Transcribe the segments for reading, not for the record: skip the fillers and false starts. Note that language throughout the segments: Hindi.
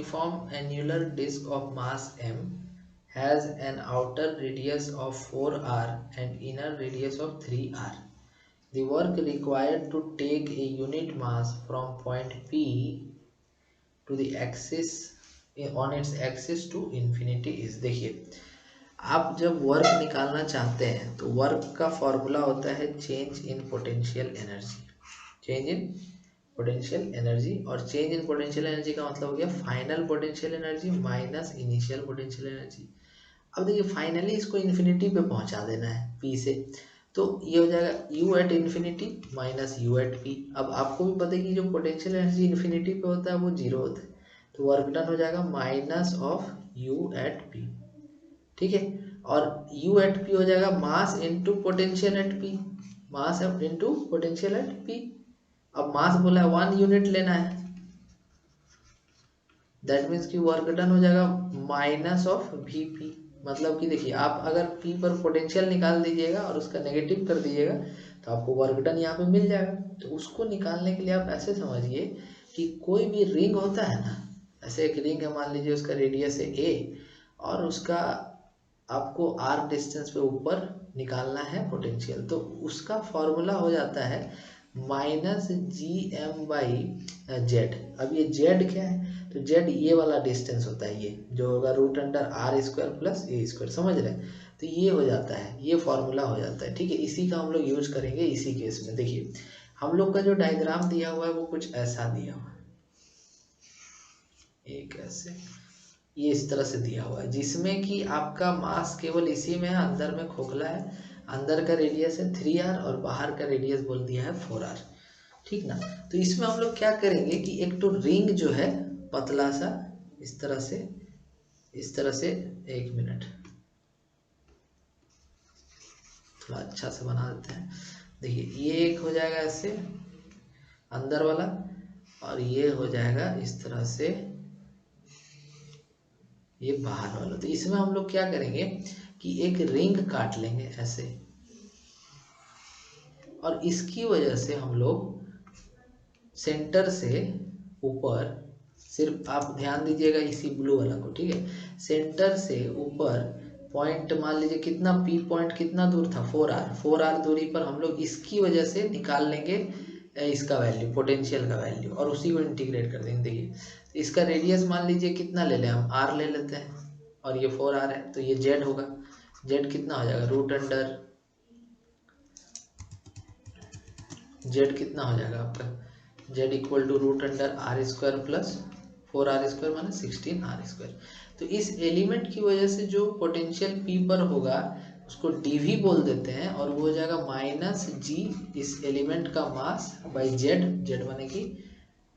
uniform annular disk of mass m has an outer radius of 4r and inner radius of 3r. The work required to take a unit mass from point P to the axis on its axis to infinity is, देखिए आप जब वर्क निकालना चाहते हैं तो वर्क का फॉर्मूला होता है change in potential energy, change in potential energy, और चेंज इन पोटेंशियल एनर्जी का मतलब हो गया final potential energy minus initial potential energy. अब देखिए फाइनली इसको इन्फिनिटी पे पहुंचा देना है पी से, तो ये हो जाएगा u at infinity minus u at P. अब आपको भी पता है कि जो पोटेंशियल एनर्जी इन्फिनिटी पे होता है वो जीरो होता है, तो वर्क डन हो जाएगा minus of u at P, ठीक है। और u एट पी हो जाएगा mass into potential at P, mass into potential at P. अब मास बोला है 1 यूनिट लेना है, दैट मीन्स कि वर्क डन हो जाएगा माइनस ऑफ वी पी। मतलब कि देखिए आप अगर P पर पोटेंशियल निकाल दीजिएगा और उसका नेगेटिव कर दीजिएगा तो आपको वर्क डन यहाँ पे मिल जाएगा। तो उसको निकालने के लिए आप ऐसे समझिए कि कोई भी रिंग होता है ना, ऐसे एक रिंग है, मान लीजिए उसका रेडियस है a और उसका आपको r डिस्टेंस पे ऊपर निकालना है पोटेंशियल, तो उसका फॉर्मूला हो जाता है minus G M by Z. अब ये जेड क्या है, तो जेड ये वाला डिस्टेंस होता है, ये जो होगा root under R square plus A square, समझ रहे हैं। तो ये हो जाता है, ये फॉर्मूला हो जाता है, ठीक है। इसी का हम लोग यूज करेंगे इसी केस में। देखिए हम लोग का जो डायग्राम दिया हुआ है वो कुछ ऐसा दिया हुआ है, एक ऐसे ये इस तरह से दिया हुआ है, जिसमें कि आपका मास केवल इसी में है, अंदर में खोखला है, अंदर का रेडियस है 3r और बाहर का रेडियस बोल दिया है 4r, ठीक ना। तो इसमें हम लोग क्या करेंगे कि एक तो रिंग जो है पतला सा इस तरह से, एक मिनट थोड़ा अच्छा से बना देते हैं। देखिए ये एक हो जाएगा ऐसे अंदर वाला, और ये हो जाएगा इस तरह से ये बाहर वाला। तो इसमें हम लोग क्या करेंगे कि एक रिंग काट लेंगे ऐसे, और इसकी वजह से हम लोग सेंटर से ऊपर, सिर्फ आप ध्यान दीजिएगा इसी ब्लू वाला को, ठीक है। सेंटर से ऊपर पॉइंट मान लीजिए कितना पी पॉइंट कितना दूर था 4r दूरी पर हम लोग इसकी वजह से निकाल लेंगे इसका वैल्यू, पोटेंशियल का वैल्यू, और उसी को इंटीग्रेट कर देंगे। देखिए इसका रेडियस मान लीजिए कितना ले लें हम, r ले लेते हैं, और ये 4r है, तो ये z होगा। z कितना हो जाएगा रूट अंडर, z कितना हो जाएगा आपका, z equal to root under R square plus 4r square माने 16r स्क्वायर। तो इस एलिमेंट की वजह से जो पोटेंशियल P पर होगा उसको dv बोल देते हैं, और वो हो जाएगा माइनस जी इस एलिमेंट का मास बाई z माने कि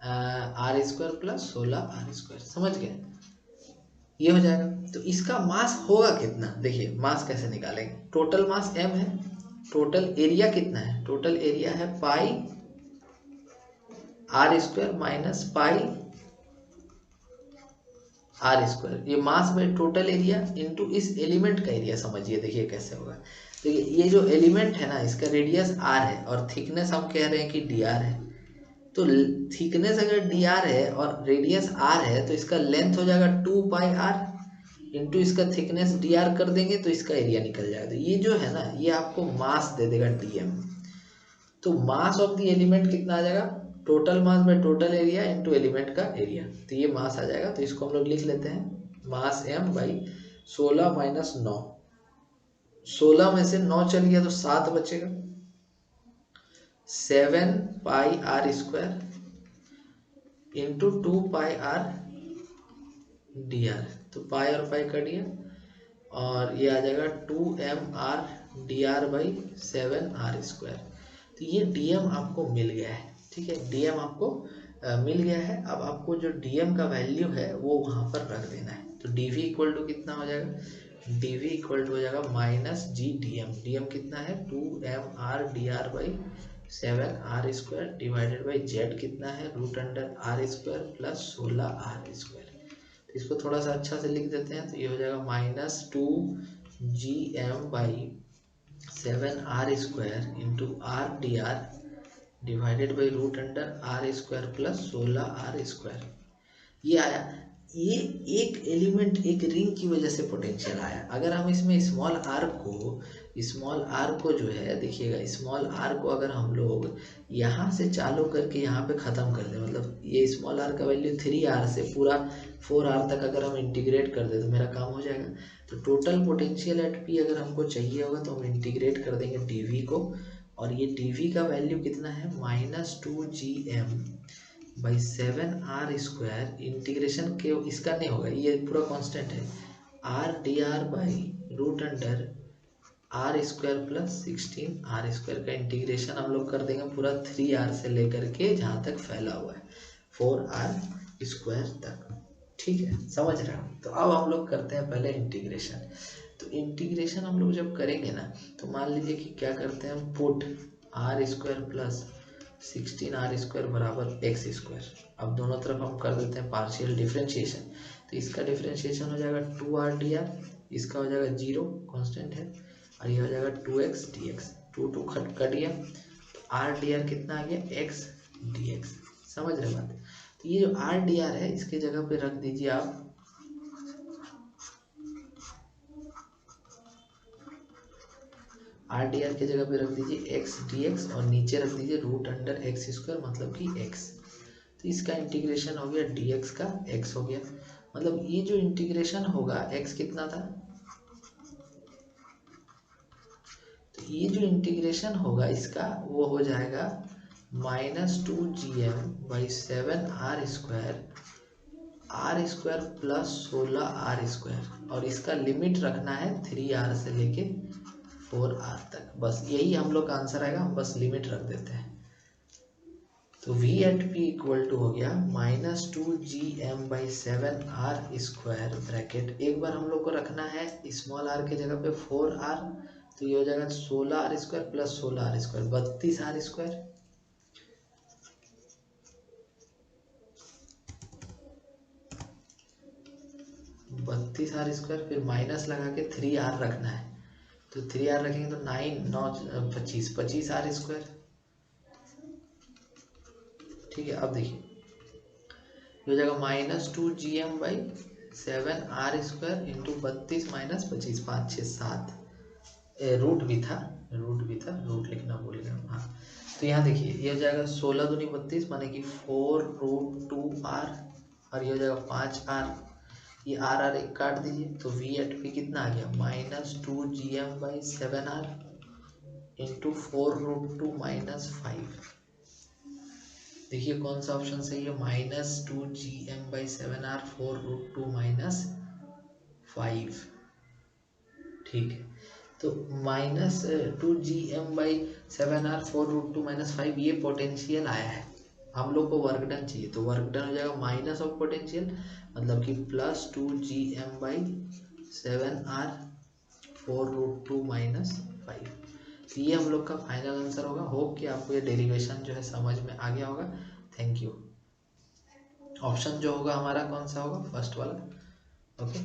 are square plus 16r square, समझ गए। ये हो जाएगा। तो इसका मास होगा कितना, देखिए मास कैसे निकालेंगे। टोटल मास m है, टोटल एरिया कितना है, टोटल एरिया है pi r square minus pi r square, ये mass by total area into इस एलिमेंट का एरिया। समझिए देखिए कैसे होगा। देखिए ये जो एलिमेंट है ना इसका रेडियस r है और थिकनेस हम कह रहे हैं कि dr है, तो थिकनेस अगर dr है और रेडियस r है तो इसका लेंथ हो जाएगा 2 पाई r इंटू इसका थिकनेस dr कर देंगे तो इसका एरिया निकल जाएगा। तो ये जो है ना ये आपको मास दे देगा dm। तो मास ऑफ द एलिमेंट कितना आ जाएगा, total mass by total area into element का एरिया, तो ये मास आ जाएगा। तो इसको हम लोग लिख लेते हैं मास m बाई 16 माइनस 9, 16 में से 9 चल गया तो 7 बचेगा, 7 pi r square into 2 pi r D r, तो पाई और पाई कट गया और ये आ जाएगा 2mr D R by 7r square. तो ये dm आपको मिल गया है, ठीक है, dm आपको मिल गया है। अब आपको जो dm का वैल्यू है वो वहाँ पर रख देना है। तो dv इक्वल टू कितना हो जाएगा, dv इक्वल टू हो जाएगा माइनस जी dm, dm कितना है 2mr D R by 7r square divided by z कितना है root under R square plus 16r square. तो इसको थोड़ा सा अच्छा से लिख देते हैं, तो ये हो जाएगा minus 2gm by 7r square into R D R divided by root under R square plus 16r square, ये आया। ये एक एलिमेंट एक रिंग की वजह से पोटेंशियल आया। अगर हम इसमें स्मॉल आर को जो है देखिएगा, स्मॉल आर को अगर हम लोग यहाँ से चालू करके यहाँ पे ख़त्म कर दें, मतलब ये स्मॉल आर का वैल्यू 3R से पूरा 4R तक अगर हम इंटीग्रेट कर दें तो मेरा काम हो जाएगा। तो टोटल पोटेंशियल एट पी अगर हमको चाहिए होगा तो हम इंटीग्रेट कर देंगे डी को, और ये डी का वैल्यू कितना है -2GM/7R²। इंटीग्रेशन के इसका नहीं होगा, ये पूरा कांस्टेंट है, R/√R² + 16R² का इंटीग्रेशन हम लोग कर देंगे पूरा 3R से लेकर के जहाँ तक फैला हुआ है 4R² तक। ठीक है, समझ रहे हो। तो अब हम लोग करते हैं पहले इंटीग्रेशन। तो इंटीग्रेशन हम लोग जब करेंगे ना, तो मान लीजिए कि क्या करते हैं हम, पुट R² + 16R² = x²। अब दोनों तरफ हम कर देते हैं पार्शियल डिफ्रेंशिएशन। तो इसका डिफ्रेंशिएशन हो जाएगा 2R/dr, इसका हो जाएगा 0 कांस्टेंट है, और ये हो जाएगा 2x dx, 2 कट गया, तो R/dr कितना आ गया x dx। समझ रहे बात। तो ये जो R/dr है इसके जगह पे रख दीजिए आप R/dr के जगह पे रख दीजिए x dx, और नीचे रख दीजिए √x², मतलब कि x। तो इसका इंटीग्रेशन हो गया dx का x हो गया, मतलब ये जो इंटीग्रेशन होगा x कितना था, तो ये जो इंटीग्रेशन होगा इसका वो हो जाएगा -2GM/7R² +16R², और इसका लिमिट रखना है 3R से लेके 4R तक। बस यही हम लोग का आंसर आएगा, हम बस लिमिट रख देते हैं। तो V at P equal to हो गया -2GM/7R², ब्रैकेट एक बार हम लोग को रखना है स्मॉल r के जगह पे 4R, तो ये हो जाएगा 16R² + 16R², 32R²। 32R², फिर माइनस लगा के 3R रखना है, तो 3R रखेंगे तो 9 9 25 25R²। ठीक है, अब देखिए हो जाएगा -2GM/7R² इंटू 32 - 25, 5 6 7, रूट भी था, रूट लिखना भूल गया। हाँ, तो यहाँ देखिए ये हो जाएगा 16 दूनी 32, माने कि 4√2R, और ये हो जाएगा 5R, ये R एक काट दीजिए, तो V एट P कितना आ गया -2GM/7R इंटू 4√2 - 5। देखिए कौन सा ऑप्शन सही है, -2GM/7R 4√2 - 5। ठीक है, तो -2GM/7R 4√2 - 5 ये पोटेंशियल आया है। हम लोग को वर्क डन चाहिए, तो वर्क डन हो जाएगा माइनस ऑफ पोटेंशियल, मतलब कि +2GM/7R 4√2 - 5। तो ये हम लोग का फाइनल आंसर होगा। होप कि आपको ये डेरिवेशन जो है समझ में आ गया होगा। Thank you. ऑप्शन जो होगा हमारा कौन सा होगा, फर्स्ट वाला। ओके।